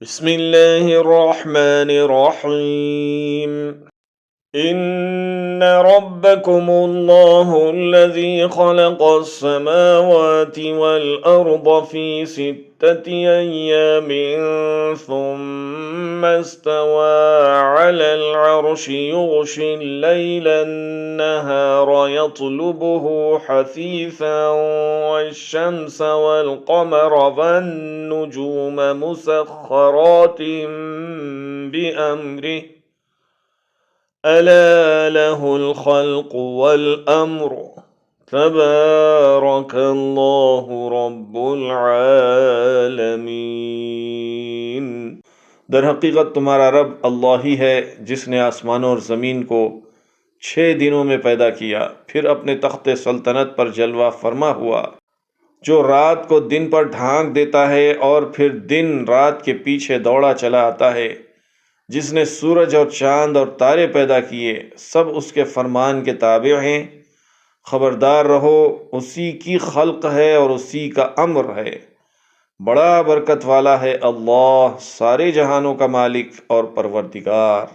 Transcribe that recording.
बिस्मिल्लाहिर्रहमानिर्रहीम। इन्न रब्बकुमुल्लाहुल्लज़ी ख़लक़स्समावाति वल अर्ज़ फ़ी सित्तति अय्यामिन सुम्मा इस्तवा अलल अर्शि युग़शिल लैलन नहारा यत्लुबुहु हसीसन वश्शम्स वल क़मर वन्नुजूम मुसख़ख़रातिन बिअम्रिहि अला लहुल ख़ल्क़ु वल अम्रु तबारकल्लाहु रब्बुल आलमीन। दर हकीकत तुम्हारा रब अल्लाह ही है जिसने आसमानों और ज़मीन को 6 दिनों में पैदा किया, फिर अपने तख्ते सल्तनत पर जलवा फरमा हुआ, जो रात को दिन पर ढांक देता है और फिर दिन रात के पीछे दौड़ा चला आता है, जिसने सूरज और चांद और तारे पैदा किए, सब उसके फरमान के ताबे हैं। खबरदार रहो, उसी की खल्क है और उसी का अम्र है। बड़ा बरकत वाला है अल्लाह, सारे जहानों का मालिक और परवरदिगार।